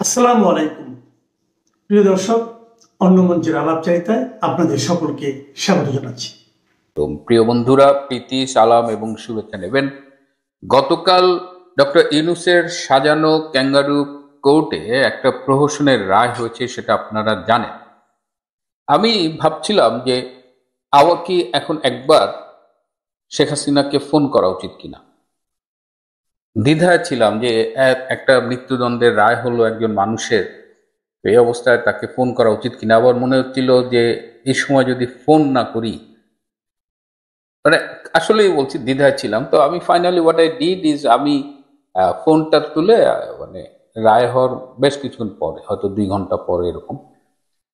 আসসালামু আলাইকুম প্রিয় দর্শক, অন্য মঞ্চের আলাপচারিতায় আপনাদের সকলকে স্বাগত জানাচ্ছি। তো প্রিয় বন্ধুরা, প্রীতি সালাম এবং শুভেচ্ছা নেবেন। গতকাল ডক্টর ইউনূসের সাজানো ক্যাঙ্গারু কোর্টে একটা প্রহসনের রায় হয়েছে, সেটা আপনারা জানেন। আমি ভাবছিলাম যে আমার কি এখন একবার শেখ হাসিনাকে ফোন করা উচিত কিনা। দ্বিধায় ছিলাম যে একটা মৃত্যুদণ্ডের রায় হলো একজন মানুষের, এই অবস্থায় তাকে ফোন করা উচিত কিনা। আবার মনে হচ্ছিল যে এই সময় যদি ফোন না করি, মানে আসলেই বলছি দ্বিধায় ছিলাম। তো আমি finally what I did is, আমি ফোনটা তুলে মানে রায় হওয়ার বেশ কিছুক্ষণ পরে, হয়তো 2 ঘন্টা পরে এরকম,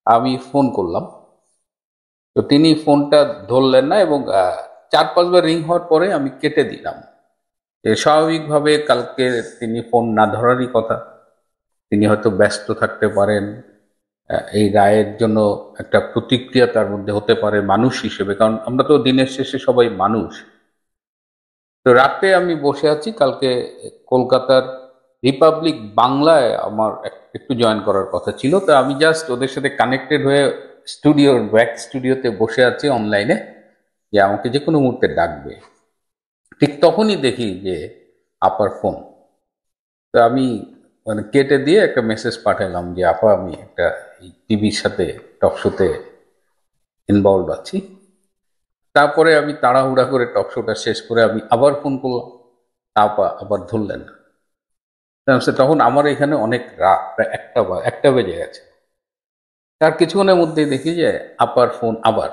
আমি ফোন করলাম। তো তিনি ফোনটা ধরলেন না এবং 4-5 বার রিং হওয়ার পরে আমি কেটে দিলাম। স্বাভাবিকভাবে কালকে তিনি ফোন না ধরারই কথা, তিনি হয়তো ব্যস্ত থাকতে পারেন। এই রায়ের জন্য একটা প্রতিক্রিয়া তার মধ্যে হতে পারে মানুষ হিসেবে, কারণ আমরা তো দিনের শেষে সবাই মানুষ। তো রাতে আমি বসে আছি, কালকে কলকাতার রিপাবলিক বাংলায় আমার একটু জয়েন করার কথা ছিল। তো আমি জাস্ট ওদের সাথে কানেক্টেড হয়ে ব্যাক স্টুডিওতে বসে আছি অনলাইনে, যে আমাকে যে কোনো মুহূর্তে ডাকবে। ঠিক তখনই দেখি যে আপার ফোন। তো আমি মানে কেটে দিয়ে একটা মেসেজ পাঠালাম যে আপা, আমি একটা টিভির সাথে টক শোতে ইনভলভ আছি। তারপরে আমি তাড়াহুড়া করে টক শোটা শেষ করে আমি আবার ফোন করলাম, আপা আবার ধরলেন না। তখন আমার এখানে অনেক রাত, প্রায় একটা বেজে গেছে। তার কিছুক্ষণের মধ্যেই দেখি যে আপার ফোন আবার।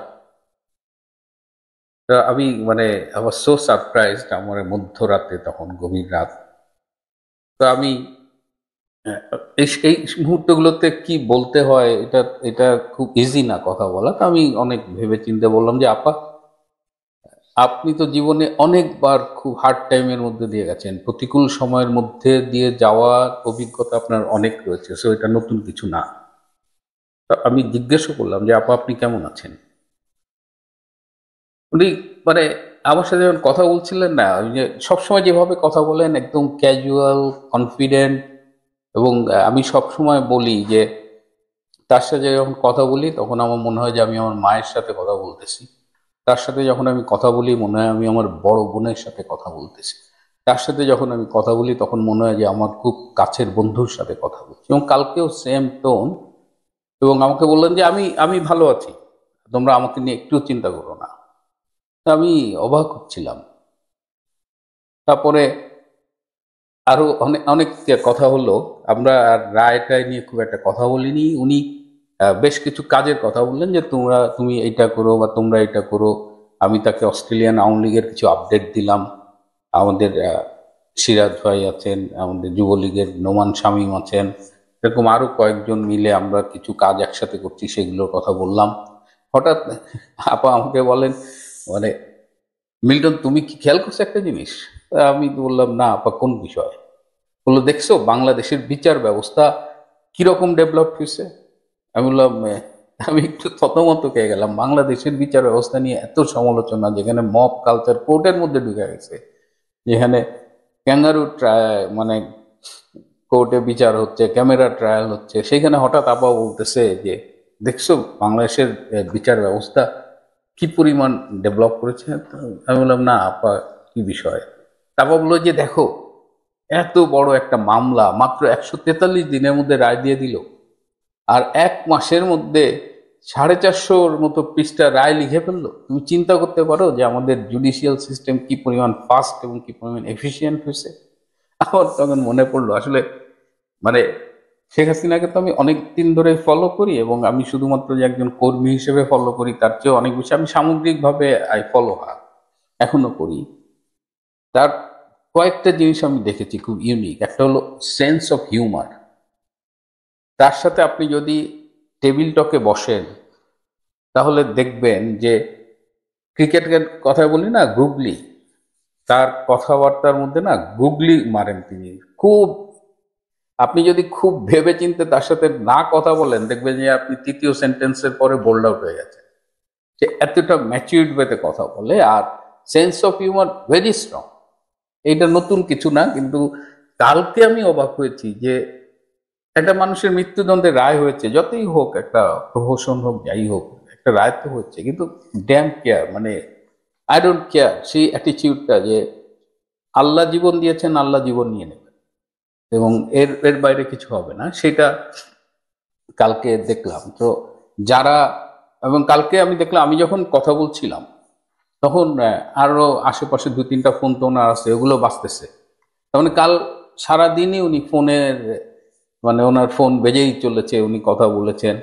তা আমি মানে আবার সো সারপ্রাইজড, আমার মধ্যরাতে, তখন গভীর রাত। তো আমি এই মুহূর্তগুলোতে কি বলতে হয়, এটা এটা খুব ইজি না কথা বলা। তো আমি অনেক ভেবে চিন্তে বললাম যে আপা, আপনি তো জীবনে অনেকবার খুব হার্ড টাইমের মধ্যে দিয়ে গেছেন, প্রতিকূল সময়ের মধ্যে দিয়ে যাওয়ার অভিজ্ঞতা আপনার অনেক রয়েছে, সো এটা নতুন কিছু না। তো আমি জিজ্ঞেসও করলাম যে আপা, আপনি কেমন আছেন। উনি মানে আমার সাথে যখন কথা বলছিলেন না, ওই যে সবসময় যেভাবে কথা বলেন, একদম ক্যাজুয়াল, কনফিডেন্ট। এবং আমি সবসময় বলি যে তার সাথে যখন কথা বলি তখন আমার মনে হয় যে আমি আমার মায়ের সাথে কথা বলতেছি। তার সাথে যখন আমি কথা বলি মনে হয় আমি আমার বড় বোনের সাথে কথা বলতেছি। তার সাথে যখন আমি কথা বলি তখন মনে হয় যে আমার খুব কাছের বন্ধুর সাথে কথা বলছি। এবং কালকেও সেম টোন। এবং আমাকে বললেন যে আমি আমি ভালো আছি, তোমরা আমাকে নিয়ে একটু চিন্তা করো না। তা আমি অবাক হচ্ছিলাম। তারপরে আরো অনেক অনেক কথা হলো। আমরা আর রায়টায় নিয়ে খুব একটা কথা বলিনি। উনি বেশ কিছু কাজের কথা বললেন যে তুমি এইটা করো বা তোমরা এটা করো। আমি তাকে অস্ট্রেলিয়ান আওয়ামী লীগের কিছু আপডেট দিলাম। আমাদের সিরাজ ভাই আছেন, আমাদের যুবলীগের নোমান শামীম আছেন, এরকম আরো কয়েকজন মিলে আমরা কিছু কাজ একসাথে করছি, সেগুলোর কথা বললাম। হঠাৎ আপা আমাকে বলেন, মানে মিল্টন, তুমি কি খেয়াল করছো একটা জিনিস? তা আমি তো বললাম, না আপা, কোন বিষয়? বললো, দেখছো বাংলাদেশের বিচার ব্যবস্থা কিরকম ডেভেলপ হয়েছে? আমি বললাম, আমি একটু থতমত খেয়ে গেলাম। বাংলাদেশের বিচার ব্যবস্থা নিয়ে এত সমালোচনা, যেখানে মব কালচার কোর্টের মধ্যে ঢুকে গেছে, যেখানে ক্যাঙ্গারু ট্রায়াল, মানে কোর্টে বিচার হচ্ছে, ক্যামেরা ট্রায়াল হচ্ছে, সেখানে হঠাৎ আপা বলতেছে যে দেখছো বাংলাদেশের বিচার ব্যবস্থা কি পরিমাণ ডেভেলপ করেছে। তো আমি বললাম, না আপা, কি বিষয়? তারপর বললো যে দেখো, এত বড় একটা মামলা মাত্র 143 দিনের মধ্যে রায় দিয়ে দিল, আর 1 মাসের মধ্যে 450-র মতো পৃষ্ঠা রায় লিখে ফেললো। তুমি চিন্তা করতে পারো যে আমাদের জুডিশিয়াল সিস্টেম কি পরিমাণ ফাস্ট এবং কি পরিমাণ এফিসিয়েন্ট হয়েছে। আমার তখন মনে পড়লো, আসলে মানে শেখ হাসিনাকে তো আমি অনেক দিন ধরে ফলো করি, এবং আমি শুধুমাত্র যে একজন কর্মী হিসেবে ফলো করি তার চেয়ে অনেক বেশি আমি সামগ্রিকভাবে আই ফলো হার, এখনো করি। তার কয়েকটা জিনিস আমি দেখেছি খুব ইউনিক। একটা হলো সেন্স অফ হিউমার। তার সাথে আপনি যদি টেবিল টকে বসেন তাহলে দেখবেন যে ক্রিকেটের কথা বলি না, গুগলি, তার কথাবার্তার মধ্যে না গুগলি মারেন তিনি খুব। আপনি যদি খুব ভেবে চিন্তে তার সাথে না কথা বলেন, দেখবেন যে আপনি তৃতীয় সেন্টেন্সের পরে বোল্ড আউট হয়ে গেছে। যে এতটা ম্যাচিউরড ওয়েতে কথা বলে, আর sense of humour very strong. এইটা নতুন কিছু না, কিন্তু কালকে আমি অবাক হয়েছি যে একটা মানুষের মৃত্যুদণ্ডের রায় হয়েছে, যতই হোক, একটা প্রহসন হোক, যাই হোক, একটা রায় তো হচ্ছে, কিন্তু ড্যাম কেয়ার, মানে আই ডোন্ট কেয়ার, সেই অ্যাটিচিউডটা যে আল্লাহ জীবন দিয়েছেন, আল্লাহ জীবন নিয়ে নেবেন এবং এর এর বাইরে কিছু হবে না, সেটা কালকে দেখলাম। তো যারা, এবং কালকে আমি দেখলাম, আমি যখন কথা বলছিলাম তখন আরো আশেপাশে 2-3টা ফোন তো ওনার আছে, ওগুলো বাজতেছে। তার মানে কাল সারাদিনই উনি ফোনের, মানে ওনার ফোন বেজেই চলেছে, উনি কথা বলেছেন।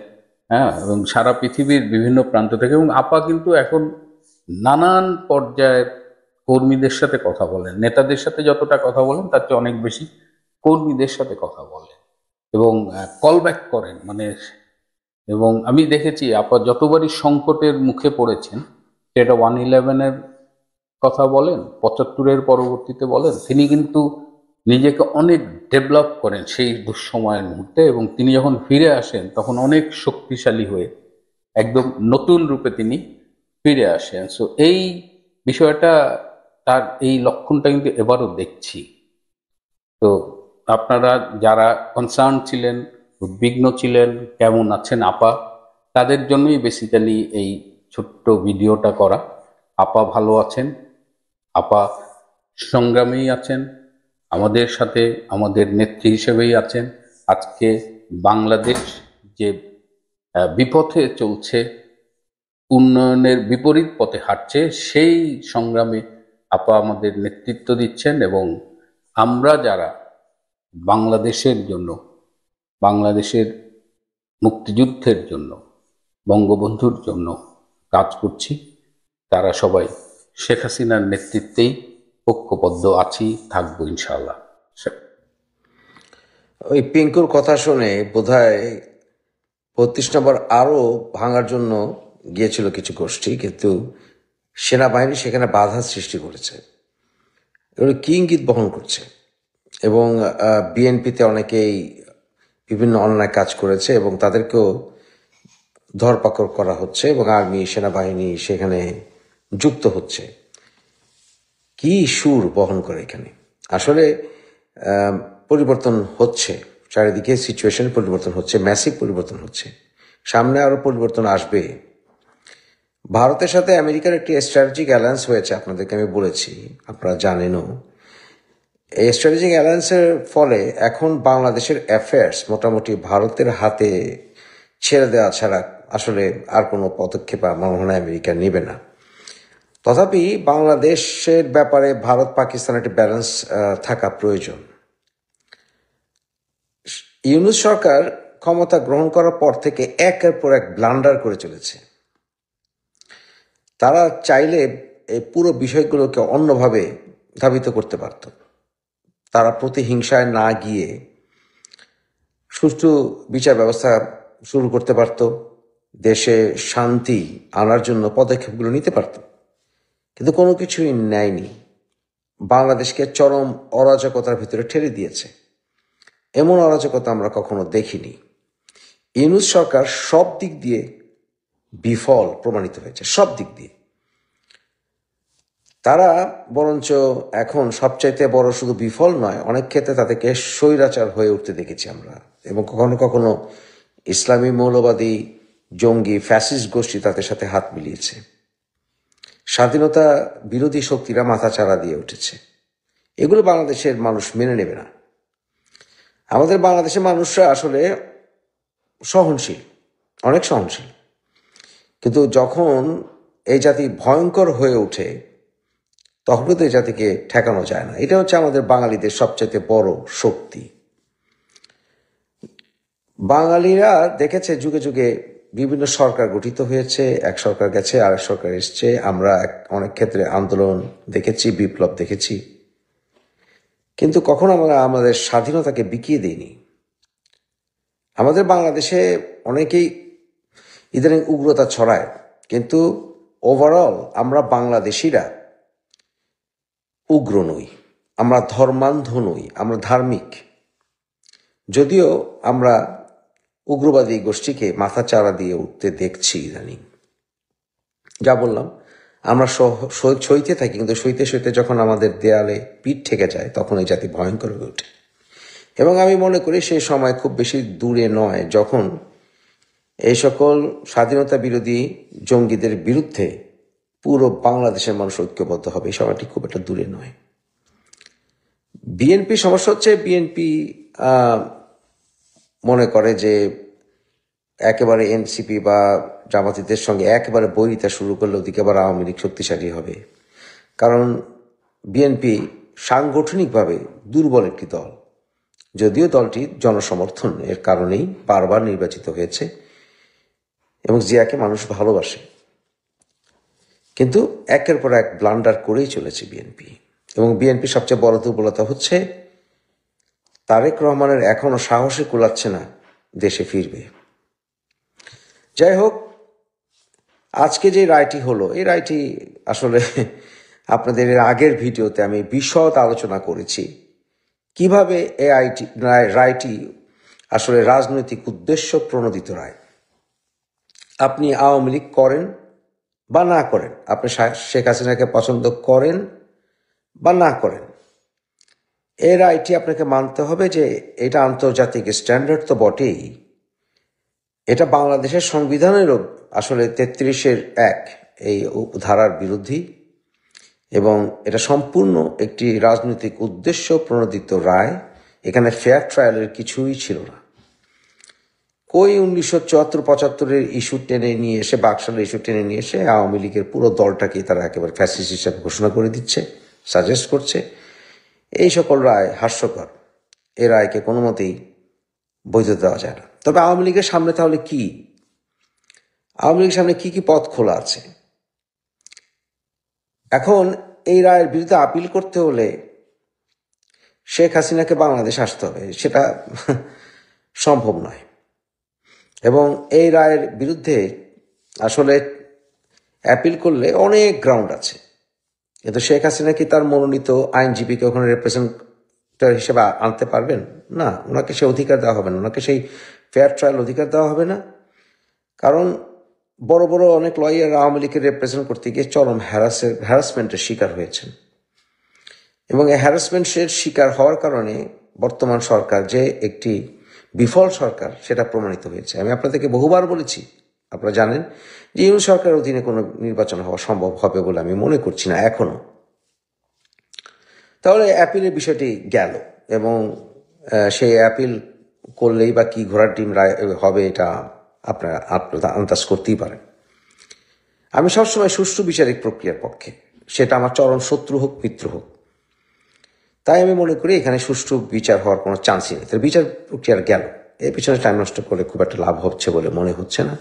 হ্যাঁ, এবং সারা পৃথিবীর বিভিন্ন প্রান্ত থেকে। এবং আপা কিন্তু এখন নানান পর্যায়ের কর্মীদের সাথে কথা বলেন, নেতাদের সাথে যতটা কথা বলেন তার চেয়ে অনেক বেশি কর্মীদের সাথে কথা বলেন এবং কল ব্যাক করেন, মানে। এবং আমি দেখেছি আপা যতবারই সংকটের মুখে পড়েছেন, সেটা 111-এর কথা বলেন, 75-এর পরবর্তীতে বলেন, তিনি কিন্তু নিজেকে অনেক ডেভেলপ করেন সেই দুঃসময়ের মুহূর্তে, এবং তিনি যখন ফিরে আসেন তখন অনেক শক্তিশালী হয়ে একদম নতুন রূপে তিনি ফিরে আসেন। সো এই বিষয়টা, তার এই লক্ষণটা কিন্তু এবারও দেখছি। তো আপনারা যারা কনসার্ন ছিলেন, উদ্বিগ্ন ছিলেন, কেমন আছেন আপা, তাদের জন্যই বেসিক্যালি এই ছোট্ট ভিডিওটা করা। আপা ভালো আছেন, আপা সংগ্রামেই আছেন, আমাদের সাথে আমাদের নেত্রী হিসেবেই আছেন। আজকে বাংলাদেশ যে বিপথে চলছে, উন্নয়নের বিপরীত পথে হাঁটছে, সেই সংগ্রামে আপা আমাদের নেতৃত্ব দিচ্ছেন। এবং আমরা যারা বাংলাদেশের জন্য, বাংলাদেশের মুক্তিযুদ্ধের জন্য, বঙ্গবন্ধুর জন্য কাজ করছি, তারা সবাই শেখ হাসিনার নেতৃত্বেই ঐক্যবদ্ধ আছি, থাকবো ইনশাআল্লাহ। ওই পিঙ্কুর কথা শুনে বোধহয় 32 নম্বর আরও ভাঙার জন্য গিয়েছিল কিছু গোষ্ঠী, কিন্তু সেনাবাহিনী সেখানে বাধা সৃষ্টি করেছে। এগুলো কি ইঙ্গিত বহন করছে? এবং বিএনপিতে অনেকেই বিভিন্ন অন্যায় কাজ করেছে এবং তাদেরকেও ধরপাকড় করা হচ্ছে এবং আর্মি, সেনাবাহিনী সেখানে যুক্ত হচ্ছে। কি সুর বহন করে এখানে? আসলে পরিবর্তন হচ্ছে, চারিদিকে সিচুয়েশন পরিবর্তন হচ্ছে, ম্যাসিভ পরিবর্তন হচ্ছে, সামনে আরো পরিবর্তন আসবে। ভারতের সাথে আমেরিকার একটি স্ট্র্যাটেজিক অ্যালায়েন্স হয়েছে, আপনাদেরকে আমি বলেছি, আপনারা জানেনও। এই স্ট্র্যাটেজিক অ্যালায়েন্সের ফলে এখন বাংলাদেশের অ্যাফেয়ার্স মোটামুটি ভারতের হাতে ছেড়ে দেওয়া ছাড়া আসলে আর কোনো পদক্ষেপ আমার মনে হয় আমেরিকা নেবে না। তথাপি বাংলাদেশের ব্যাপারে ভারত পাকিস্তান একটি ব্যালেন্স থাকা প্রয়োজন। ইউনূস সরকার ক্ষমতা গ্রহণ করার পর থেকে একের পর এক ব্লান্ডার করে চলেছে। তারা চাইলে এই পুরো বিষয়গুলোকে অন্যভাবে ধাবিত করতে পারত। তারা প্রতিহিংসায় না গিয়ে সুষ্ঠু বিচার ব্যবস্থা শুরু করতে পারত, দেশে শান্তি আনার জন্য পদক্ষেপগুলো নিতে পারত, কিন্তু কোনো কিছুই নেয়নি। বাংলাদেশকে চরম অরাজকতার ভিতরে ঠেলে দিয়েছে। এমন অরাজকতা আমরা কখনো দেখিনি। ইউনূস সরকার সব দিক দিয়ে বিফল প্রমাণিত হয়েছে, সব দিক দিয়ে। তারা বরঞ্চ এখন সবচাইতে বড় শুধু বিফল নয়, অনেক ক্ষেত্রে তাদেরকে স্বৈরাচার হয়ে উঠতে দেখেছি আমরা। এবং কখনো কখনো ইসলামী মৌলবাদী জঙ্গি ফ্যাসিস্ট গোষ্ঠী তাদের সাথে হাত মিলিয়েছে। স্বাধীনতা বিরোধী শক্তিরা মাথাচাড়া দিয়ে উঠেছে। এগুলো বাংলাদেশের মানুষ মেনে নেবে না। আমাদের বাংলাদেশের মানুষরা আসলে সহনশীল, অনেক সহনশীল, কিন্তু যখন এই জাতি ভয়ঙ্কর হয়ে ওঠে তখন তো এই জাতিকে ঠেকানো যায় না। এটা হচ্ছে আমাদের বাঙালিদের সবচেয়ে বড় শক্তি। বাঙালিরা দেখেছে যুগে যুগে বিভিন্ন সরকার গঠিত হয়েছে, এক সরকার গেছে, আরেক সরকার এসছে। আমরা অনেক ক্ষেত্রে আন্দোলন দেখেছি, বিপ্লব দেখেছি, কিন্তু কখনো আমরা আমাদের স্বাধীনতাকে বিকিয়ে দিইনি। আমাদের বাংলাদেশে অনেকেই ইদানিং উগ্রতা ছড়ায়, কিন্তু ওভারঅল আমরা বাংলাদেশিরা উগ্র নই, আমরা ধর্মান্ধ নই, আমরা ধার্মিক। যদিও আমরা উগ্রবাদী গোষ্ঠীকে মাথাচাড়া দিয়ে উঠতে দেখছি ইদানিং। যা বললাম, আমরা সইতে থাকি, কিন্তু সইতে সইতে যখন আমাদের দেয়ালে পিঠ ঠেকে যায় তখন এই জাতি ভয়ঙ্কর হয়ে ওঠে। এবং আমি মনে করি সেই সময় খুব বেশি দূরে নয় যখন এই সকল স্বাধীনতা বিরোধী জঙ্গিদের বিরুদ্ধে পুরো বাংলাদেশের মানুষ ঐক্যবদ্ধ হবে। এই সময়টি খুব একটা দূরে নয়। বিএনপি সমস্যা হচ্ছে, বিএনপি মনে করে যে একেবারে এনসিপি বা জামাতিদের সঙ্গে একেবারে বৈরিতা শুরু করলে ওদিকে আবার আওয়ামী লীগ শক্তিশালী হবে। কারণ বিএনপি সাংগঠনিকভাবে দুর্বল একটি দল, যদিও দলটি জনসমর্থন এর কারণেই বারবার নির্বাচিত হয়েছে এবং জিয়াকে মানুষ ভালোবাসে, কিন্তু একের পর এক ব্লান্ডার করেই চলেছে বিএনপি। এবং বিএনপি সবচেয়ে বড় দুর্বলতা হচ্ছে তারেক রহমানের এখনো সাহসে কুলাচ্ছে না দেশে ফিরবে। যাই হোক, আজকে যে রায়টি হলো, এই রায়টি আসলে আপনাদের এর আগের ভিডিওতে আমি বিশদ আলোচনা করেছি কিভাবে এই রায়টি আসলে রাজনৈতিক উদ্দেশ্য প্রণোদিত রায়। আপনি আওয়ামী লীগ করেন বা না করেন, আপনি শেখ হাসিনাকে পছন্দ করেন বা না করেন, এই রায়টি আপনাকে মানতে হবে যে এটা আন্তর্জাতিক স্ট্যান্ডার্ড তো বটেই, এটা বাংলাদেশের সংবিধানেরও আসলে 33-1 এই ধারার বিরোধী এবং এটা সম্পূর্ণ একটি রাজনৈতিক উদ্দেশ্য প্রণোদিত রায়। এখানে ফেয়ার ট্রায়ালের কিছুই ছিল না। কই 1974-75 ইস্যু টেনে নিয়ে এসে, বাকশালের ইস্যু টেনে নিয়ে এসে আওয়ামী লীগের পুরো দলটাকেই তারা একেবারে ফ্যাসিস্ট হিসাবে ঘোষণা করে দিচ্ছে, সাজেস্ট করছে। এই সকল রায় হাস্যকর। এই রায়কে কোনো মতেই বৈধতা দেওয়া যায় না। তবে আওয়ামী লীগের সামনে তাহলে কি, আওয়ামী লীগের সামনে কি কি পথ খোলা আছে? এখন এই রায়ের বিরুদ্ধে আপিল করতে হলে শেখ হাসিনাকে বাংলাদেশ আসতে হবে, সেটা সম্ভব নয়। এবং এই রায়ের বিরুদ্ধে আসলে অ্যাপিল করলে অনেক গ্রাউন্ড আছে, কিন্তু শেখ হাসিনা কি তার মনোনীত আইনজীবীকে ওখানে রিপ্রেজেন্টেটিভ হিসেবে আনতে পারবেন? না, ওনাকে সেই অধিকার দেওয়া হবে না, ওনাকে সেই ফেয়ার ট্রায়াল অধিকার দেওয়া হবে না। কারণ বড় বড় অনেক লয়ার আওয়ামী লীগকে রিপ্রেজেন্ট করতে গিয়ে চরম হ্যারাসমেন্টের শিকার হয়েছেন এবং এই হ্যারাসমেন্টের শিকার হওয়ার কারণে বর্তমান সরকার যে একটি বিফল সরকার সেটা প্রমাণিত হয়েছে। আমি আপনাদেরকে বহুবার বলেছি, আপনারা জানেন যে ইউনিট সরকারের অধীনে কোনো নির্বাচন হওয়া সম্ভব হবে বলে আমি মনে করছি না এখনো। তাহলে অ্যাপিলের বিষয়টি গেল এবং সেই অ্যাপিল করলেই বা কি ঘোড়ার ডিম রায় হবে এটা আপনারা আন্দাজ করতেই পারেন। আমি সবসময় সুষ্ঠু বিচারিক প্রক্রিয়ার পক্ষে, সেটা আমার চরম শত্রু হোক মিত্র হোক। তাই আমি মনে করি এখানে সুষ্ঠু বিচার হওয়ার কোনো চান্সই নেই। তার বিচার প্রক্রিয়ার গেল, এর পিছনে টাইম নষ্ট করে খুব একটা লাভ হচ্ছে বলে মনে হচ্ছে না।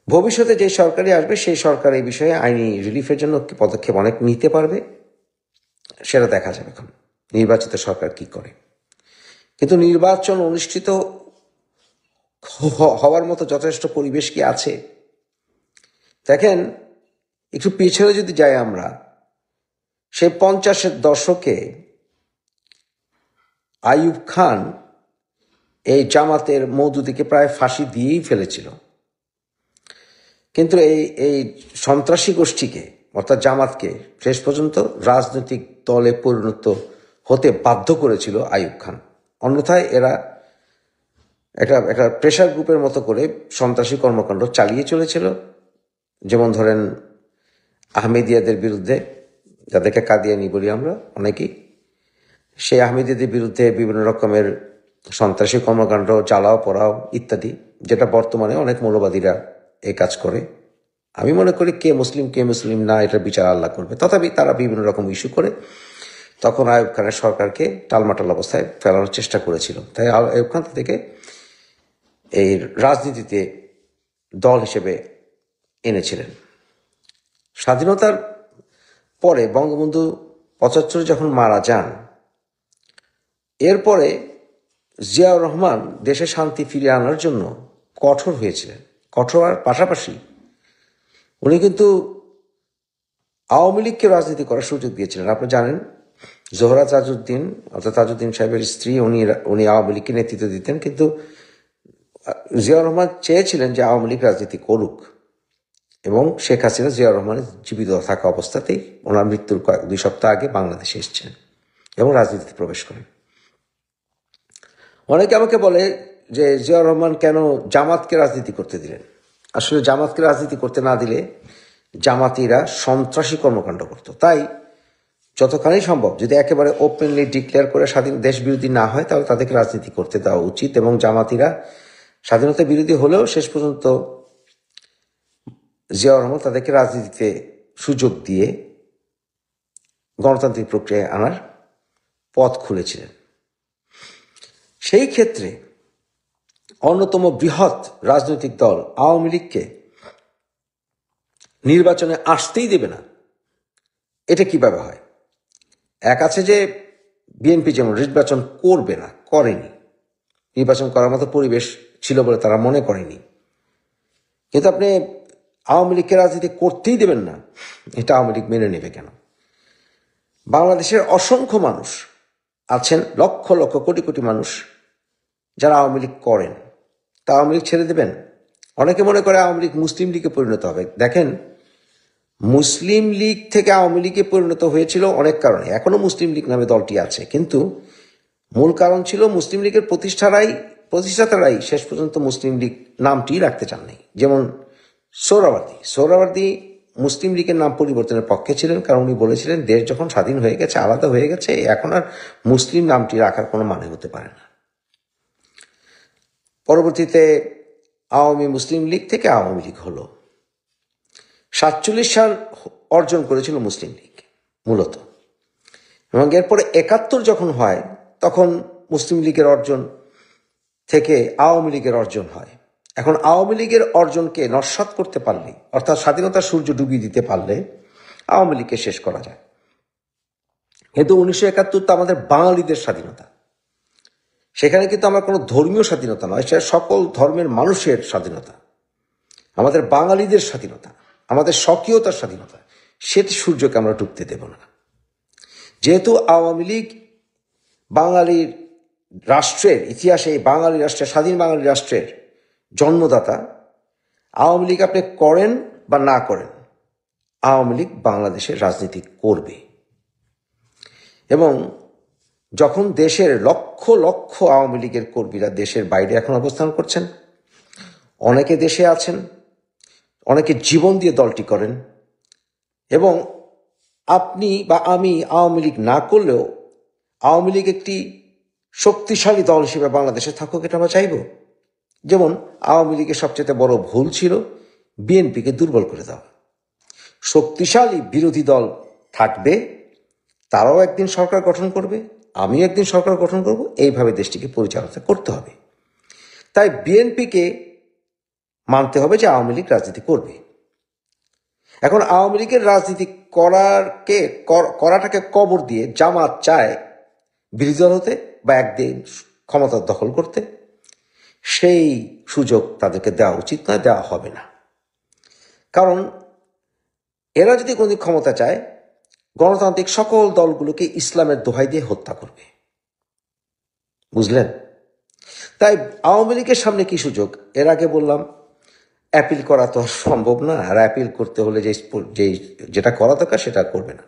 ভবিষ্যতে যে সরকারই আসবে সেই সরকার এই বিষয়ে আইনি রিলিফের জন্য পদক্ষেপ অনেক নিতে পারবে, সেটা দেখা যাবে এখন নির্বাচিত সরকার কি করে। কিন্তু নির্বাচন অনুষ্ঠিত হওয়ার মতো যথেষ্ট পরিবেশ কি আছে? দেখেন, একটু পিছনে যদি যাই আমরা, সেই 50-এর দশকে আইয়ুব খান এই জামাতের মওদুদীকে প্রায় ফাঁসি দিয়েই ফেলেছিল, কিন্তু এই সন্ত্রাসী গোষ্ঠীকে অর্থাৎ জামাতকে শেষ পর্যন্ত রাজনৈতিক দলে পরিণত হতে বাধ্য করেছিল আইয়ুব খান। অন্যথায় এরা একটা প্রেশার গ্রুপের মতো করে সন্ত্রাসী কর্মকাণ্ড চালিয়ে চলেছিল। যেমন ধরেন আহমেদিয়াদের বিরুদ্ধে, যাদেরকে কাদিয়ানি বলি আমরা অনেকেই, সেই আহমেদিয়াদের বিরুদ্ধে বিভিন্ন রকমের সন্ত্রাসী কর্মকাণ্ড, জ্বালাও পোড়াও ইত্যাদি, যেটা বর্তমানে অনেক মৌলবাদীরা এই কাজ করে। আমি মনে করি কে মুসলিম না, এটার বিচার আল্লাহ করবে। তথাপি তারা বিভিন্ন রকম ইস্যু করে তখন আইয়ুব খানের সরকারকে টালমাটাল অবস্থায় ফেলানোর চেষ্টা করেছিল। তাই আইয়ুব খান থেকে এই রাজনীতিতে দল হিসেবে এনেছিলেন। স্বাধীনতার পরে বঙ্গবন্ধু 75 যখন মারা যান, এরপরে জিয়াউর রহমান দেশে শান্তি ফিরিয়ে আনার জন্য কঠোর হয়েছিলেন। কঠোর হওয়ার পাশাপাশি উনি কিন্তু আওয়ামী লীগকে রাজনীতি করার সুযোগ দিয়েছিলেন। আপনি জানেন জোহরা তাজউদ্দিন অর্থাৎ তাজউদ্দিন সাহেবের স্ত্রী, উনি আওয়ামী লীগকে নেতৃত্ব দিতেন, কিন্তু জিয়াউর রহমান চেয়েছিলেন যে আওয়ামী লীগ রাজনীতি করুক এবং শেখ হাসিনা জিয়াউর রহমানের জীবিত থাকা অবস্থাতেই ওনার মৃত্যুর 2 সপ্তাহ আগে বাংলাদেশে এসেছেন এবং রাজনীতিতে প্রবেশ করেন। অনেকে আমাকে বলে যে জিয়াউর রহমান কেন জামাতকে রাজনীতি করতে দিলেন। আসলে জামাতকে রাজনীতি করতে না দিলে জামাতিরা সন্ত্রাসী কর্মকাণ্ড করত। তাই যতখানি সম্ভব যদি একেবারে ওপেনলি ডিক্লেয়ার করে স্বাধীন দেশ বিরোধী না হয় তাহলে তাদেরকে রাজনীতি করতে দেওয়া উচিত, এবং জামাতিরা স্বাধীনতা বিরোধী হলেও শেষ পর্যন্ত জিয়াউর রহমান তাদেরকে রাজনীতিতে সুযোগ দিয়ে গণতান্ত্রিক প্রক্রিয়ায় আনার পথ খুলেছিলেন। সেই ক্ষেত্রে অন্যতম বৃহৎ রাজনৈতিক দল আওয়ামী লীগকে নির্বাচনে আসতেই দেবে না, এটা কিভাবে হয়? এক আছে যে বিএনপি যেমন নির্বাচন করবে না, করেনি, নির্বাচন করার মতো পরিবেশ ছিল বলে তারা মনে করেনি, কিন্তু আপনি আওয়ামী লীগকে রাজনীতি করতেই দেবেন না, এটা আওয়ামী লীগ মেনে নেবে কেন? বাংলাদেশের অসংখ্য মানুষ আছেন, লক্ষ লক্ষ কোটি কোটি মানুষ যারা আওয়ামী লীগ করেন, তা আওয়ামী লীগ ছেড়ে দেবেন? অনেকে মনে করে আওয়ামী লীগ মুসলিম লীগে পরিণত হবে। দেখেন, মুসলিম লীগ থেকে আওয়ামী লীগে পরিণত হয়েছিল অনেক কারণে, এখনো মুসলিম লীগ নামে দলটি আছে, কিন্তু মূল কারণ ছিল মুসলিম লীগের প্রতিষ্ঠাতারাই শেষ পর্যন্ত মুসলিম লীগ নামটি রাখতে চাননি। যেমন সোহরাওয়ার্দী মুসলিম লীগের নাম পরিবর্তনের পক্ষে ছিলেন, কারণ উনি বলেছিলেন দেশ যখন স্বাধীন হয়ে গেছে, আলাদা হয়ে গেছে, এখন আর মুসলিম নামটি রাখার কোনো মানে হতে পারে না। পরবর্তীতে আওয়ামী মুসলিম লীগ থেকে আওয়ামী লীগ হলো। 47 সাল অর্জন করেছিল মুসলিম লীগ মূলত, এবং এরপরে 71 যখন হয় তখন মুসলিম লীগের অর্জন থেকে আওয়ামী লীগের অর্জন হয়। এখন আওয়ামী লীগের অর্জনকে নস্যাৎ করতে পারলে, অর্থাৎ স্বাধীনতার সূর্য ডুবিয়ে দিতে পারলে আওয়ামী লীগকে শেষ করা যায়। কিন্তু 1971 তো আমাদের বাঙালিদের স্বাধীনতা, সেখানে কিন্তু আমার কোনো ধর্মীয় স্বাধীনতা নয়, সেটা সকল ধর্মের মানুষের স্বাধীনতা, আমাদের বাঙালিদের স্বাধীনতা, আমাদের স্বকীয়তার স্বাধীনতা, সেটি সূর্যকে আমরা ডুবতে দেব না। যেহেতু আওয়ামী লীগ বাঙালির রাষ্ট্রের ইতিহাসে, বাঙালি রাষ্ট্রের, স্বাধীন বাঙালি রাষ্ট্রের জন্মদাতা, আওয়ামী লীগ আপনি করেন বা না করেন, আওয়ামী লীগ বাংলাদেশের রাজনীতি করবে। এবং যখন দেশের লক্ষ লক্ষ আওয়ামী লীগের কর্মীরা দেশের বাইরে এখন অবস্থান করছেন, অনেকে দেশে আছেন, অনেকে জীবন দিয়ে দলটি করেন, এবং আপনি বা আমি আওয়ামী লীগ না করলেও আওয়ামী লীগ একটি শক্তিশালী দল হিসেবে বাংলাদেশে থাকুক, এটা আমরা চাইব। যেমন আওয়ামী লীগের সবচেয়ে বড় ভুল ছিল বিএনপিকে দুর্বল করে দেওয়া। শক্তিশালী বিরোধী দল থাকবে, তারাও একদিন সরকার গঠন করবে, আমিও একদিন সরকার গঠন করব, এইভাবে দেশটিকে পরিচালনা করতে হবে। তাই বিএনপিকে মানতে হবে যে আওয়ামী লীগ রাজনীতি করবে। এখন আওয়ামী লীগের রাজনীতি করাটাকে কবর দিয়ে জামাত চায় বিরোধী দল হতে বা একদিন ক্ষমতা দখল করতে, সেই সুযোগ তাদেরকে দেওয়া উচিত নয়, দেওয়া হবে না। কারণ এরা যদি কোনদিন ক্ষমতা চায়, গণতান্ত্রিক সকল দলগুলোকে ইসলামের দোহাই দিয়ে হত্যা করবে, বুঝলেন? তাই আওয়ামী লীগের সামনে কি সুযোগ? এর আগে বললাম, অ্যাপিল করা তো সম্ভব না, আর অ্যাপিল করতে হলে যেটা করা দরকার সেটা করবে না।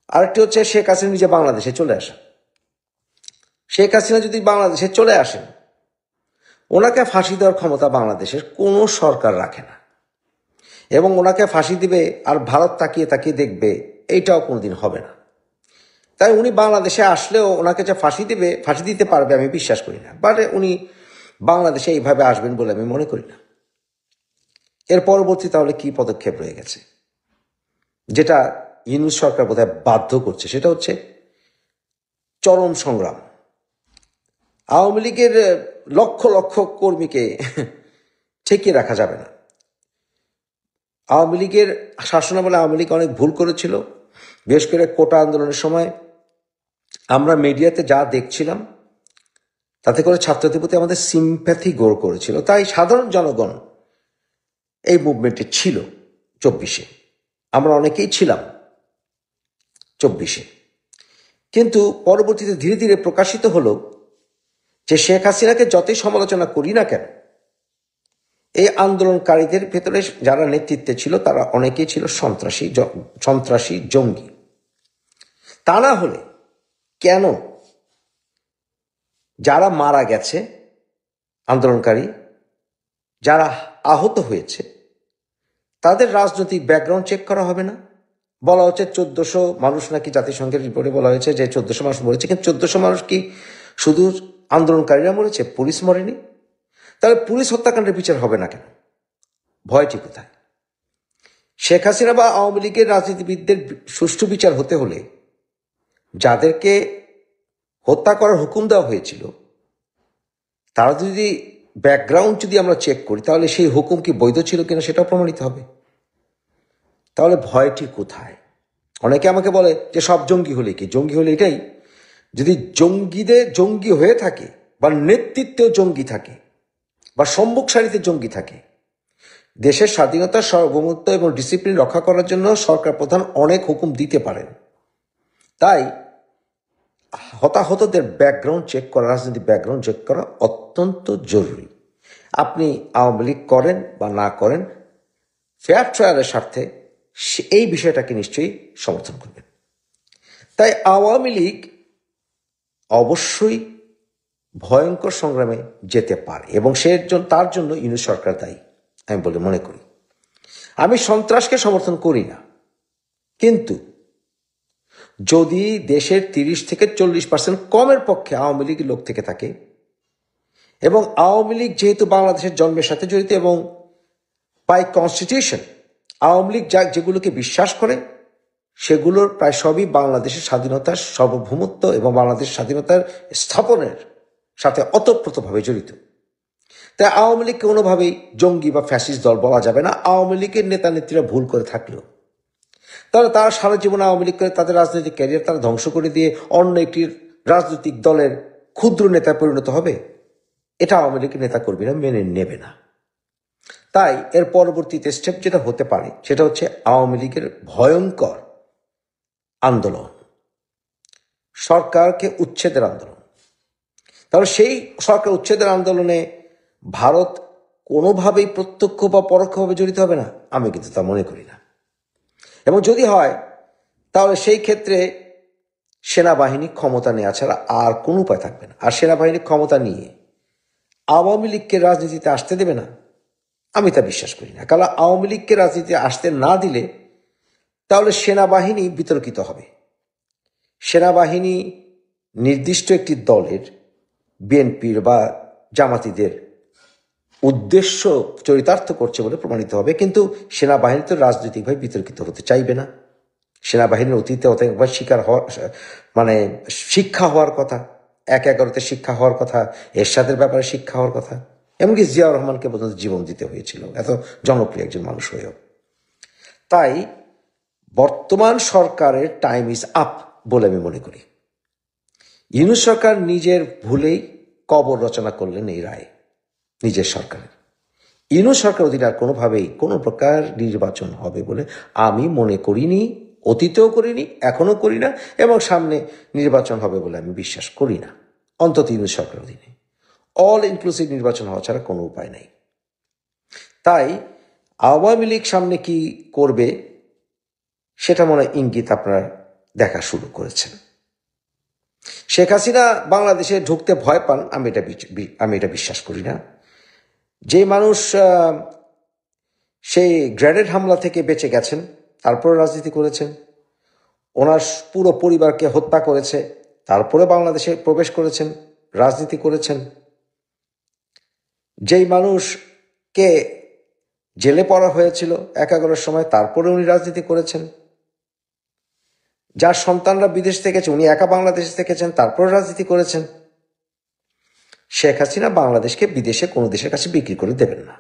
আরেকটি হচ্ছে শেখ হাসিনা নিজে বাংলাদেশে চলে আসা। শেখ হাসিনা যদি বাংলাদেশে চলে আসেন, ওনাকে ফাঁসি দেওয়ার ক্ষমতা বাংলাদেশের কোনো সরকার রাখে না, এবং ওনাকে ফাঁসি দিবে আর ভারত তাকিয়ে তাকিয়ে দেখবে, এইটাও কোনোদিন হবে না। তাই উনি বাংলাদেশে আসলেও ওনাকে যে ফাঁসি দিতে পারবে আমি বিশ্বাস করি না, বাট উনি বাংলাদেশে এইভাবে আসবেন বলে আমি মনে করি না। এর পরবর্তী তাহলে কি পদক্ষেপ রয়ে গেছে, যেটা ইউনূস সরকার বোধহয় বাধ্য করছে, সেটা হচ্ছে চরম সংগ্রাম। আওয়ামী লীগের লক্ষ লক্ষ কর্মীকে ঠেকিয়ে রাখা যাবে না। আওয়ামী লীগের শাসনামলে আওয়ামী লীগ অনেক ভুল করেছিল, বিশেষ করে কোটা আন্দোলনের সময় আমরা মিডিয়াতে যা দেখছিলাম তাতে করে ছাত্রদের প্রতি আমাদের সিম্প্যাথি গ্রো করেছিল। তাই সাধারণ জনগণ এই মুভমেন্টে ছিল 24-এ, আমরা অনেকেই ছিলাম 24-এ। কিন্তু পরবর্তীতে ধীরে ধীরে প্রকাশিত হলো যে শেখ হাসিনাকে যতই সমালোচনা করি না কেন, এই আন্দোলনকারীদের ভেতরে যারা নেতৃত্বে ছিল তারা অনেকেই ছিল সন্ত্রাসী জঙ্গি। তা না হলে কেন যারা মারা গেছে আন্দোলনকারী, যারা আহত হয়েছে, তাদের রাজনৈতিক ব্যাকগ্রাউন্ড চেক করা হবে না? বলা হচ্ছে 1400 মানুষ নাকি জাতিসংঘের রিপোর্টে বলা হয়েছে যে 1400 মানুষ মরেছে, কিন্তু 1400 মানুষ কি শুধু আন্দোলনকারীরা মরেছে? পুলিশ মরেনি? তাহলে পুলিশ হত্যাকাণ্ডের বিচার হবে না কেন? ভয়টি কোথায়? শেখ হাসিনা বা আওয়ামী লীগের রাজনীতিবিদদের সুষ্ঠু বিচার হতে হলে যাদেরকে হত্যা করার হুকুম দেওয়া হয়েছিল তারা যদি ব্যাকগ্রাউন্ড যদি আমরা চেক করি, তাহলে সেই হুকুম কি বৈধ ছিল কিনা সেটাও প্রমাণিত হবে। তাহলে ভয়টি কোথায়? অনেকে আমাকে বলে যে সব জঙ্গি হলে কি? জঙ্গি হলে এটাই, যদি জঙ্গিদের জঙ্গি হয়ে থাকে বা নেতৃত্বেও জঙ্গি থাকে বা সম্মুখ সারিতে জঙ্গি থাকে, দেশের স্বাধীনতা, সার্বভৌমত্ব এবং ডিসিপ্লিন রক্ষা করার জন্য সরকার প্রধান অনেক হুকুম দিতে পারেন। তাই হতাহতদের ব্যাকগ্রাউন্ড চেক করা, রাজনৈতিক ব্যাকগ্রাউন্ড চেক করা অত্যন্ত জরুরি। আপনি আওয়ামী লীগ করেন বা না করেন, ফেয়ার ট্রায়ালের স্বার্থে এই বিষয়টাকে নিশ্চয়ই সমর্থন করবেন। তাই আওয়ামী লীগ অবশ্যই ভয়ঙ্কর সংগ্রামে যেতে পারে এবং তার জন্য ইউনূস সরকার দায়ী আমি বলে মনে করি। আমি সন্ত্রাসকে সমর্থন করি না, কিন্তু যদি দেশের 30 থেকে 40% কমের পক্ষে আওয়ামী লীগের লোক থেকে থাকে এবং আওয়ামী লীগ যেহেতু বাংলাদেশের জন্মের সাথে জড়িত এবং বাই কনস্টিটিউশন আওয়ামী লীগ যেগুলোকে বিশ্বাস করে সেগুলোর প্রায় সবই বাংলাদেশের স্বাধীনতার সার্বভৌমত্ব এবং বাংলাদেশের স্বাধীনতার স্থাপনের সাথে ওতপ্রোতভাবে জড়িত। তাই আওয়ামী লীগকে কোনোভাবেই জঙ্গি বা ফ্যাসিস্ট দল বলা যাবে না। আওয়ামী লীগের নেতা নেত্রীরা ভুল করে থাকলেও তাহলে তারা সারা জীবন আওয়ামী লীগ করে তাদের রাজনৈতিক ক্যারিয়ার তারা ধ্বংস করে দিয়ে অন্য একটি রাজনৈতিক দলের ক্ষুদ্র নেতায় পরিণত হবে, এটা আওয়ামী লীগের নেতা কর্মীরা মেনে নেবে না। তাই এর পরবর্তীতে স্টেপ যেটা হতে পারে সেটা হচ্ছে আওয়ামী লীগের ভয়ঙ্কর আন্দোলন, সরকারকে উচ্ছেদের আন্দোলন। তাহলে সেই সরকার উচ্ছেদের আন্দোলনে ভারত কোনোভাবেই প্রত্যক্ষ বা পরোক্ষভাবে জড়িত হবে না, আমি কিন্তু তা মনে করি না। এবং যদি হয় তাহলে সেই ক্ষেত্রে সেনাবাহিনী ক্ষমতা নেওয়া ছাড়া আর কোনো উপায় থাকবে না। আর সেনাবাহিনী ক্ষমতা নিয়ে আওয়ামী লীগকে রাজনীতিতে আসতে দেবে না, আমি তা বিশ্বাস করি না। কারণ আওয়ামী লীগকে রাজনীতিতে আসতে না দিলে তাহলে সেনাবাহিনী বিতর্কিত হবে। সেনাবাহিনী নির্দিষ্ট একটি দলের, বিএনপির বা জামাতিদের উদ্দেশ্য চরিতার্থ করছে বলে প্রমাণিত হবে, কিন্তু সেনাবাহিনী তো রাজনৈতিকভাবে বিতর্কিত হতে চাইবে না। সেনাবাহিনীর অতীতে অনেকবার শিক্ষা হওয়ার কথা, ১/১১-তে শিক্ষা হওয়ার কথা, এরশাদের ব্যাপারে শিক্ষা হওয়ার কথা, এমনকি জিয়াউর রহমানকে পর্যন্ত জীবন দিতে হয়েছিল এত জনপ্রিয় একজন মানুষ হয়েও। তাই বর্তমান সরকারের টাইম ইজ আপ বলে আমি মনে করি। ইউনূস সরকার নিজের ভুলেই কবর রচনা করলেন এই রায় নিজের সরকারের। ইউনূস সরকার অধীনে আর কোনোভাবেই কোনো প্রকার নির্বাচন হবে বলে আমি মনে করিনি, অতীতেও করিনি, এখনো করি না, এবং সামনে নির্বাচন হবে বলে আমি বিশ্বাস করি না, অন্তত ইউনূস সরকার অধীনে। অল ইনক্লুসিভ নির্বাচন হওয়া ছাড়া কোনো উপায় নাই। তাই আওয়ামী লীগ সামনে কি করবে সেটা মনে ইঙ্গিত আপনারা দেখা শুরু করেছেন। শেখ হাসিনা বাংলাদেশে ঢুকতে ভয় পান, আমি এটা বিশ্বাস করি না। যে মানুষ সেই গ্রেনেড হামলা থেকে বেঁচে গেছেন, তারপরে রাজনীতি করেছেন, ওনার পুরো পরিবারকে হত্যা করেছে, তারপরে বাংলাদেশে প্রবেশ করেছেন, রাজনীতি করেছেন। যেই মানুষকে জেলে পড়া হয়েছিল ১/১১-এর সময়, তারপরে উনি রাজনীতি করেছেন। যার সন্তানরা বিদেশ থেকেছে, উনি একা বাংলাদেশে থেকেছেন, তারপরে রাজনীতি করেছেন। শেখ হাসিনা বাংলাদেশকে বিদেশে কোনো দেশের কাছে বিক্রি করে দেবেন না।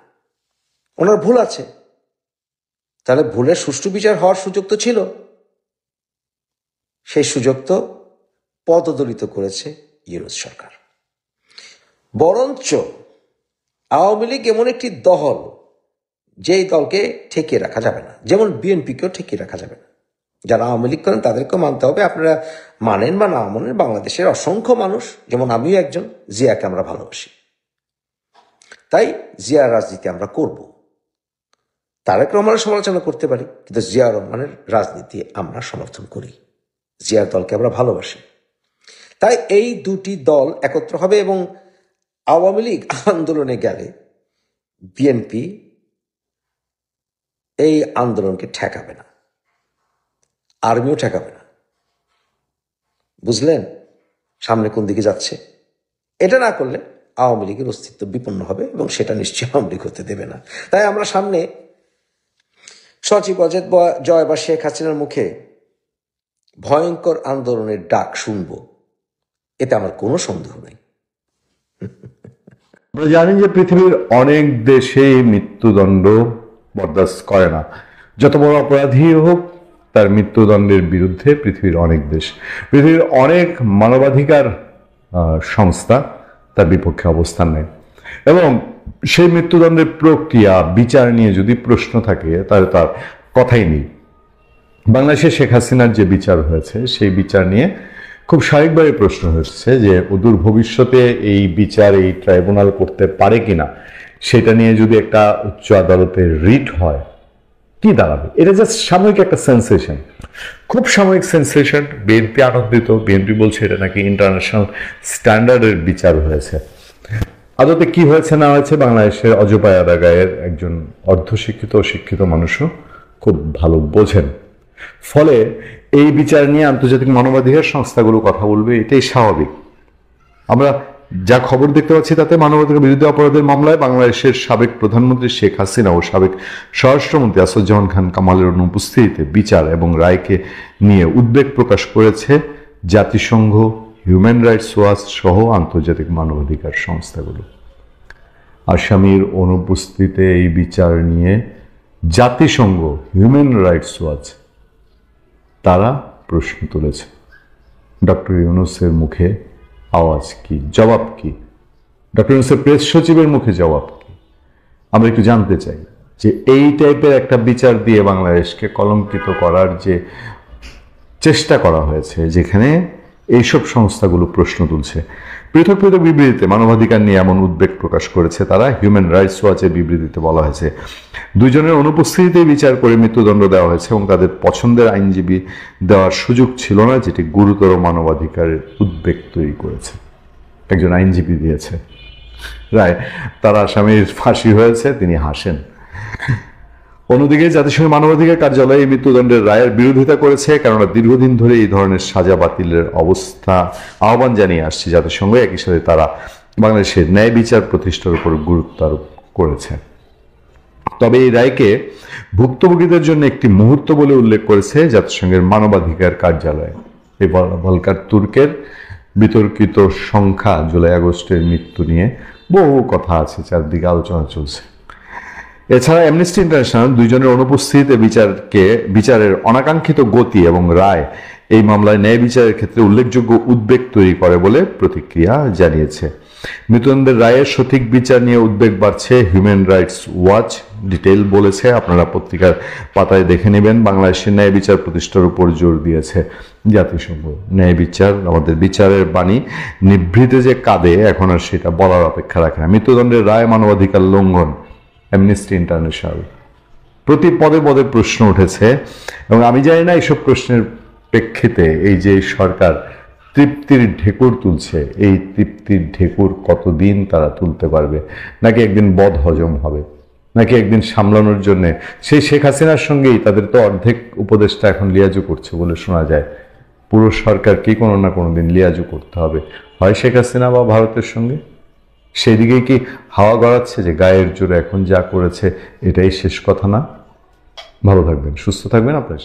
ওনার ভুল আছে, তাহলে ভুলের সুষ্ঠু বিচার হওয়ার সুযোগ তো ছিল, সেই সুযোগ তো পদদলিত করেছে ইউনূস সরকার। বরঞ্চ আওয়ামী লীগ এমন একটি দল যেই দলকে ঠেকিয়ে রাখা যাবে না, যেমন বিএনপিকেও ঠেকিয়ে রাখা যাবে না। যারা আওয়ামী লীগ করেন তাদেরকেও মানতে হবে, আপনারা মানেন বা না মানেন, বাংলাদেশের অসংখ্য মানুষ, যেমন আমিও একজন, জিয়াকে আমরা ভালোবাসি। তাই জিয়ার রাজনীতি আমরা করব। তারেক রহমানের সমালোচনা করতে পারি, কিন্তু জিয়াউর রহমানের রাজনীতি আমরা সমর্থন করি, জিয়ার দলকে আমরা ভালোবাসি। তাই এই দুটি দল একত্র হবে এবং আওয়ামী লীগ আন্দোলনে গেলে বিএনপি এই আন্দোলনকে ঠেকাবে না, আর্মিও ঠেকাবে না। বুঝলেন সামনে কোন দিকে যাচ্ছে? এটা না করলে আওয়ামী লীগের অস্তিত্ব বিপন্ন হবে এবং সেটা নিশ্চয়ই আওয়ামী লীগ হতে দেবে না। তাই আমরা সামনে সচিব অজিত জয় বা শেখ হাসিনার মুখে ভয়ঙ্কর আন্দোলনের ডাক শুনব, এতে আমার কোনো সন্দেহ নেই। আমরা জানি যে পৃথিবীর অনেক দেশে মৃত্যুদণ্ড বরদাস্ত করে না। যত বড় অপরাধী হোক তার মৃত্যুদণ্ডের বিরুদ্ধে পৃথিবীর অনেক দেশ, পৃথিবীর অনেক মানবাধিকার সংস্থা তার বিপক্ষে অবস্থান নেয়। এবং সেই মৃত্যুদণ্ডের প্রক্রিয়া বিচার নিয়ে যদি প্রশ্ন থাকে তাহলে তার কথাই নেই। বাংলাদেশে শেখ হাসিনার যে বিচার হয়েছে সেই বিচার নিয়ে খুব স্বাভাবিকভাবে প্রশ্ন হচ্ছে যে অদূর ভবিষ্যতে এই বিচার এই ট্রাইব্যুনাল করতে পারে কিনা, সেটা নিয়ে যদি একটা উচ্চ আদালতের রিট হয় কি দাঁড়াবে। এটা জাস্ট সাময়িক একটা সেন্সেশন, খুব সাময়িক সেন্সেশন। বিএনপি আনন্দিত, বিএনপি বলছে এটা নাকি ইন্টারন্যাশনাল স্ট্যান্ডার্ডের বিচার হয়েছে। আদতে কি হয়েছে না হয়েছে বাংলাদেশের অজপাড়াগাঁয়ের একজন অর্ধশিক্ষিত ও শিক্ষিত মানুষও খুব ভালো বোঝেন। ফলে এই বিচার নিয়ে আন্তর্জাতিক মানবাধিকার সংস্থাগুলো কথা বলবে, এটাই স্বাভাবিক। আমরা যা খবর দেখতে পাচ্ছি তাতে মানবাধিকার বিরুদ্ধে অপরাধের মামলায় বাংলাদেশের সাবেক প্রধানমন্ত্রী শেখ হাসিনা ও সাবেক স্বরাষ্ট্রমন্ত্রী আসাদুজ্জামান খান কামালের অনুপস্থিতিতে বিচার এবং রায়কে নিয়ে উদ্বেগ প্রকাশ করেছে জাতিসংঘ, হিউম্যান রাইটস ওয়াচ সহ আন্তর্জাতিক মানবাধিকার সংস্থাগুলো। আসামির অনুপস্থিতিতে এই বিচার নিয়ে জাতিসংঘ, হিউম্যান রাইটস ওয়াচ তারা প্রশ্ন তুলেছে। ডক্টর ইউনূসের মুখে আওয়াজ কি, জবাব কি? ডক্টর ইউনূসের প্রেস সচিবের মুখে জবাব কি? আমরা একটু জানতে চাই যে এই টাইপের একটা বিচার দিয়ে বাংলাদেশকে কলঙ্কিত করার যে চেষ্টা করা হয়েছে, যেখানে এইসব সংস্থাগুলো প্রশ্ন তুলছে। পৃথক পৃথক বিবৃতিতে মানবাধিকার নিয়ে এমন উদ্বেগ প্রকাশ করেছে তারা। হিউম্যান রাইটস ওয়াচের বিবৃতিতে বলা হয়েছে দুইজনের অনুপস্থিতিতে বিচার করে মৃত্যুদণ্ড দেওয়া হয়েছে এবং তাদের পছন্দের আইনজীবী দেওয়ার সুযোগ ছিল না, যেটি গুরুতর মানবাধিকারের উদ্বেগ তৈরি করেছে। একজন আইনজীবী দিয়েছে রায়, তার আসামির ফাঁসি হয়েছে, তিনি হাসেন। অন্যদিকে জাতিসংঘ মানবাধিকার কার্যালয় এই মৃত্যুদণ্ডের রায়ের বিরোধিতা করেছে, কেননা দীর্ঘদিন ধরে এই ধরনের সাজা বাতিলের অবস্থা আহ্বান জানিয়ে আসছে জাতিসংঘ। একই সাথে তারা বাংলাদেশের ন্যায় বিচার প্রতিষ্ঠার উপর গুরুত্ব আরোপ করেছে। তবে এই রায়কে ভুক্তভোগীদের জন্য একটি মুহূর্ত বলে উল্লেখ করেছে জাতিসংঘের মানবাধিকার কার্যালয়। এই ভলকার তুর্কের বিতর্কিত সংখ্যা জুলাই আগস্টের মৃত্যু নিয়ে বহু কথা আছে, চারদিকে আলোচনা চলছে। এছাড়া অ্যামনেস্টি ইন্টারন্যাশনাল দুইজনের অনুপস্থিতিতে বিচারের অনাকাঙ্ক্ষিত গতি এবং রায় এই মামলায় ন্যায় বিচারের ক্ষেত্রে উল্লেখযোগ্য উদ্বেগ তৈরি করে বলে প্রতিক্রিয়া জানিয়েছে। মৃত্যুদণ্ডের রায়ের সঠিক বিচার নিয়ে উদ্বেগ বাড়ছে, হিউম্যান রাইটস ওয়াচ ডিটেল বলেছে। আপনারা পত্রিকার পাতায় দেখে নেবেন। বাংলাদেশের ন্যায় বিচার প্রতিষ্ঠার উপর জোর দিয়েছে জাতিসংঘ। ন্যায় বিচার, আমাদের বিচারের বাণী নিভৃতে যে কাঁদে, এখন আর সেটা বলার অপেক্ষা রাখে না। মৃত্যুদণ্ডের রায় মানবাধিকার লঙ্ঘন, অ্যামনেস্টি ইন্টারন্যাশনাল। প্রতি পদে পদে প্রশ্ন উঠেছে এবং আমি জানি না এইসব প্রশ্নের প্রেক্ষিতে এই যে সরকার তৃপ্তির ঢেকুর তুলছে, এই তৃপ্তির ঢেকুর কতদিন তারা তুলতে পারবে, নাকি একদিন বদ হজম হবে, নাকি একদিন সামলানোর জন্য সেই শেখ হাসিনার সঙ্গেই তাদের তো অর্ধেক উপদেষ্টা এখন লিয়াজু করছে বলে শোনা যায়। পুরো সরকারকেই কোনো না কোনো দিন লিয়াজু করতে হবে, হয় শেখ হাসিনা বা ভারতের সঙ্গে। সেই দিকেই কি হাওয়া গড়াচ্ছে যে গায়ের জোরে এখন যা করেছে এটাই শেষ কথা না? ভালো থাকবেন, সুস্থ থাকবেন আপনার।